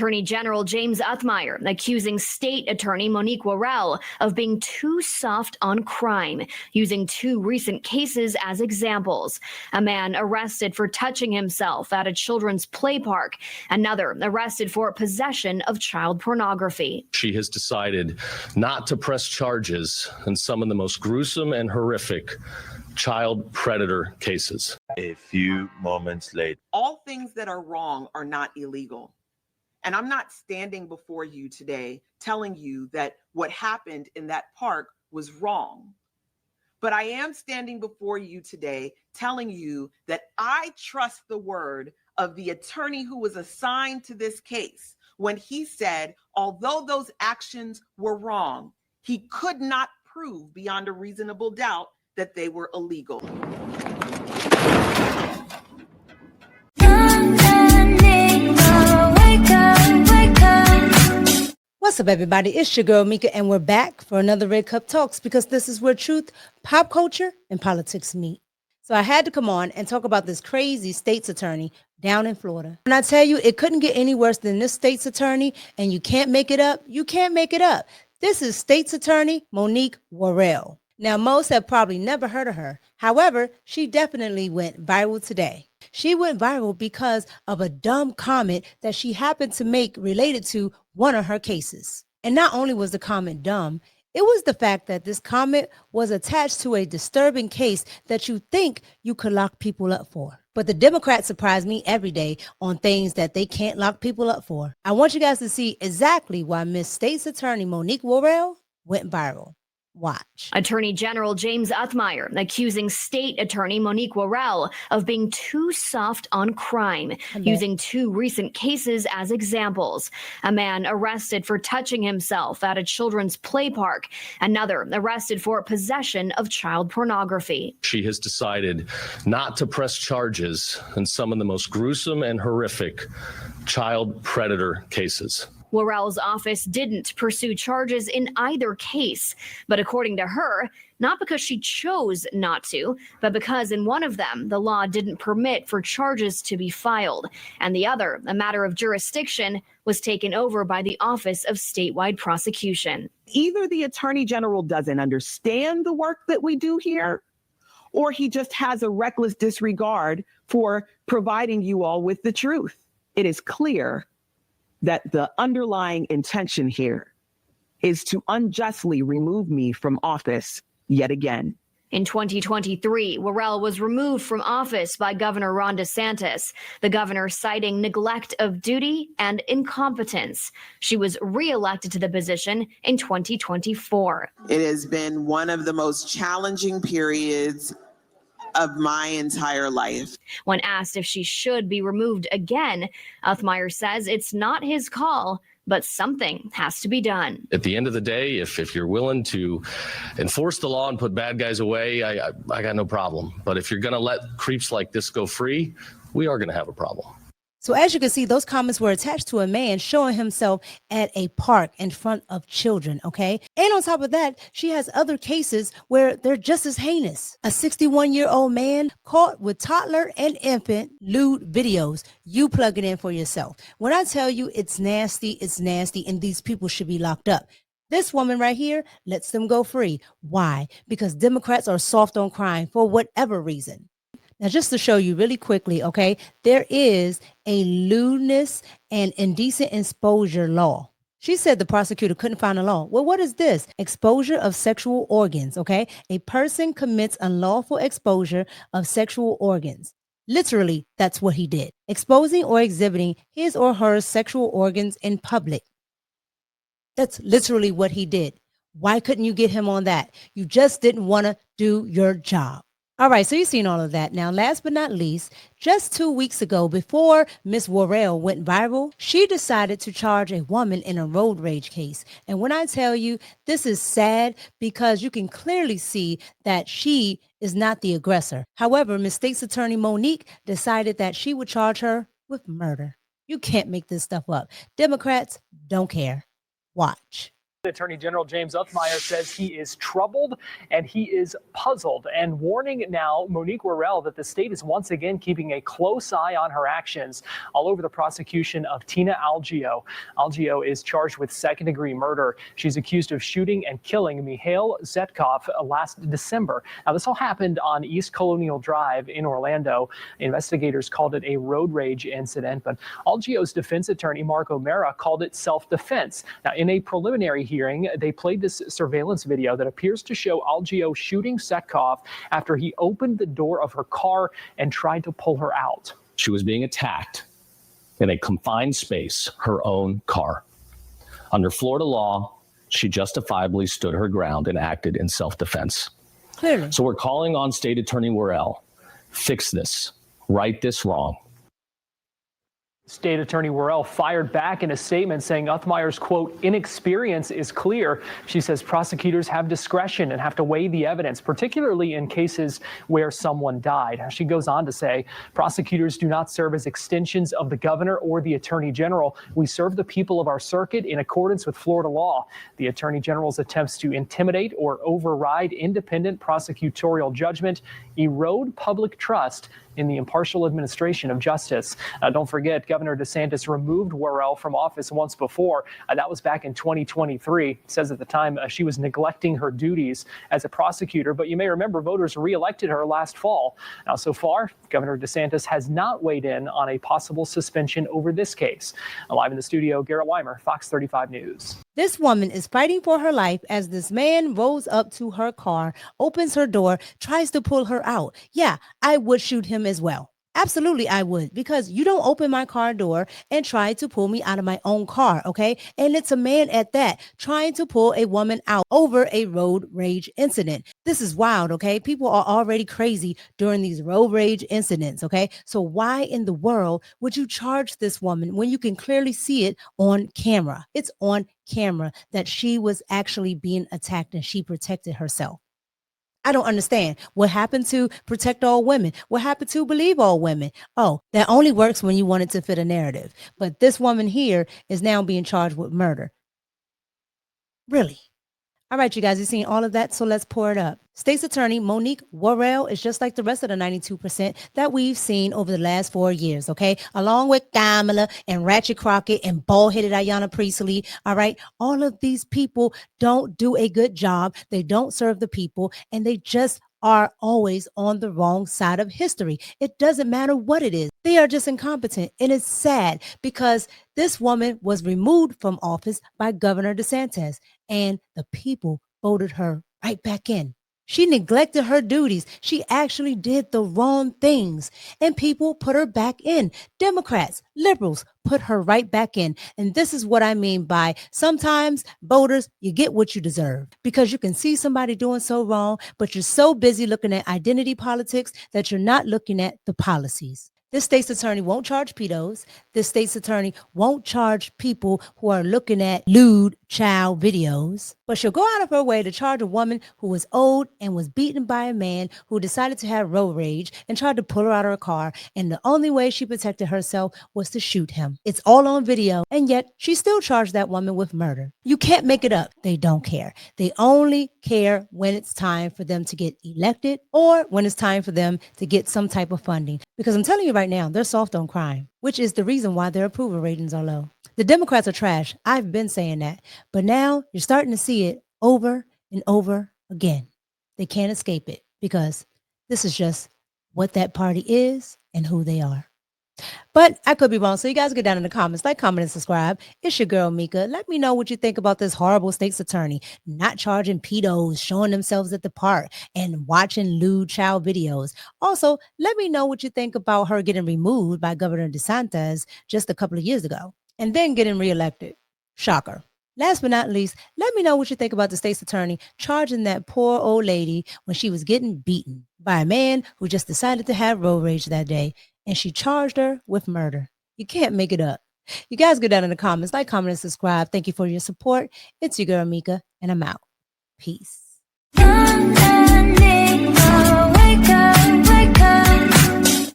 Attorney General James Othmeyer accusing state attorney Monique Worrell of being too soft on crime, using two recent cases as examples. A man arrested for touching himself at a children's play park, another arrested for possession of child pornography. She has decided not to press charges in some of the most gruesome and horrific child predator cases. A few moments later. All things that are wrong are not illegal. And I'm not standing before you today telling you that what happened in that park was wrong. But I am standing before you today telling you that I trust the word of the attorney who was assigned to this case when he said, although those actions were wrong, he could not prove beyond a reasonable doubt that they were illegal. What's up, everybody? It's your girl Mika, and we're back for another Red Cup Talks because this is where truth, pop culture, and politics meet. So I had to come on and talk about this crazy state's attorney down in Florida. And I tell you, it couldn't get any worse than this state's attorney, and you can't make it up. You can't make it up. This is state's attorney Monique Worrell. Now, most have probably never heard of her. However, she definitely went viral today. She went viral because of a dumb comment that she happened to make related to one of her cases. And not only was the comment dumb, it was the fact that this comment was attached to a disturbing case that you think you could lock people up for. But the Democrats surprise me every day on things that they can't lock people up for. I want you guys to see exactly why Miss State's Attorney Monique Worrell went viral. Watch. Attorney General James Othmeyer accusing state attorney Monique Worrell of being too soft on crime, using two recent cases as examples. A man arrested for touching himself at a children's play park, another arrested for possession of child pornography. She has decided not to press charges in some of the most gruesome and horrific child predator cases. Worrell's office didn't pursue charges in either case, but according to her, not because she chose not to, but because in one of them, the law didn't permit for charges to be filed, and the other, a matter of jurisdiction, was taken over by the Office of Statewide Prosecution. Either the Attorney General doesn't understand the work that we do here, or he just has a reckless disregard for providing you all with the truth. It is clear that the underlying intention here is to unjustly remove me from office yet again. In 2023, Worrell was removed from office by Governor Ron DeSantis, the governor citing neglect of duty and incompetence. She was reelected to the position in 2024. It has been one of the most challenging periods of my entire life. When asked if she should be removed again, Othmeyer says it's not his call, but something has to be done. At the end of the day, if you're willing to enforce the law and put bad guys away, I got no problem. But if you're going to let creeps like this go free, we are going to have a problem. So as you can see, those comments were attached to a man showing himself at a park in front of children, okay? And on top of that, she has other cases where they're just as heinous. A 61-year-old man caught with toddler and infant lewd videos. You plug it in for yourself. When I tell you it's nasty, and these people should be locked up. This woman right here lets them go free. Why? Because Democrats are soft on crime for whatever reason. Now, just to show you really quickly, okay, there is a lewdness and indecent exposure law. She said the prosecutor couldn't find a law. Well, what is this? Exposure of sexual organs, okay? A person commits unlawful exposure of sexual organs. Literally, that's what he did. Exposing or exhibiting his or her sexual organs in public. That's literally what he did. Why couldn't you get him on that? You just didn't want to do your job. All right, so you've seen all of that. Now, last but not least, just 2 weeks ago, before Miss Worrell went viral, she decided to charge a woman in a road rage case. And when I tell you, this is sad because you can clearly see that she is not the aggressor. However, Miss State's Attorney Monique decided that she would charge her with murder. You can't make this stuff up. Democrats don't care. Watch. Attorney General James Uthmeier says he is troubled and he is puzzled, and warning now Monique Worrell that the state is once again keeping a close eye on her actions all over the prosecution of Tina Algeo. Algeo is charged with second-degree murder. She's accused of shooting and killing Mihail Zetkov last December. Now, this all happened on East Colonial Drive in Orlando. Investigators called it a road rage incident, but Algeo's defense attorney, Mark O'Mara, called it self-defense. Now, in a preliminary hearing, they played this surveillance video that appears to show Algeo shooting Zetkov after he opened the door of her car and tried to pull her out. She was being attacked in a confined space, her own car. Under Florida law, she justifiably stood her ground and acted in self-defense. Clearly. So we're calling on State Attorney Worrell, fix this, right this wrong. State Attorney Worrell fired back in a statement saying Uthmeier's, quote, inexperience is clear. She says prosecutors have discretion and have to weigh the evidence, particularly in cases where someone died. She goes on to say prosecutors do not serve as extensions of the governor or the attorney general. We serve the people of our circuit in accordance with Florida law. The attorney general's attempts to intimidate or override independent prosecutorial judgment erode public trust in the impartial administration of justice. Don't forget, Governor DeSantis removed Worrell from office once before. That was back in 2023. Says at the time she was neglecting her duties as a prosecutor. But you may remember voters reelected her last fall. Now, so far, Governor DeSantis has not weighed in on a possible suspension over this case. Live in the studio, Garrett Weimer, Fox 35 News. This woman is fighting for her life as this man rolls up to her car, opens her door, tries to pull her out. Yeah, I would shoot him as well. Absolutely, I would, because you don't open my car door and try to pull me out of my own car, okay? And it's a man at that trying to pull a woman out over a road rage incident. This is wild, okay? People are already crazy during these road rage incidents, okay? So why in the world would you charge this woman when you can clearly see it on camera? It's on camera that she was actually being attacked and she protected herself. I don't understand. What happened to protect all women? What happened to believe all women? Oh, that only works when you want it to fit a narrative. But this woman here is now being charged with murder. Really? All right, you guys, you've seen all of that, so let's pour it up. State's Attorney Monique Worrell is just like the rest of the 92% that we've seen over the last 4 years, okay? Along with Kamala and Ratchet Crockett and bald-headed Ayanna Priestley, all right? All of these people don't do a good job. They don't serve the people, and they just are always on the wrong side of history. It doesn't matter what it is. They are just incompetent. And it's sad because this woman was removed from office by Governor DeSantis, and the people voted her right back in. She neglected her duties. She actually did the wrong things, and people put her back in. Democrats, liberals put her right back in. And this is what I mean by sometimes voters, you get what you deserve, because you can see somebody doing so wrong, but you're so busy looking at identity politics that you're not looking at the policies. This state's attorney won't charge pedos. This state's attorney won't charge people who are looking at lewd child videos. But she'll go out of her way to charge a woman who was old and was beaten by a man who decided to have road rage and tried to pull her out of her car. And the only way she protected herself was to shoot him. It's all on video. And yet she still charged that woman with murder. You can't make it up. They don't care. They only care when it's time for them to get elected or when it's time for them to get some type of funding. Because I'm telling you right now, they're soft on crime, which is the reason why their approval ratings are low. The Democrats are trash. I've been saying that. But now you're starting to see it over and over again. They can't escape it because this is just what that party is and who they are. But I could be wrong. So you guys get down in the comments, like, comment, and subscribe. It's your girl, Mika. Let me know what you think about this horrible state's attorney not charging pedos, showing themselves at the park, and watching lewd child videos. Also, let me know what you think about her getting removed by Governor DeSantis just a couple of years ago and then getting reelected. Shocker. Last but not least, let me know what you think about the state's attorney charging that poor old lady when she was getting beaten by a man who just decided to have road rage that day, and she charged her with murder. You can't make it up. You guys go down in the comments, like, comment, and subscribe. Thank you for your support. It's your girl, Mika, and I'm out. Peace.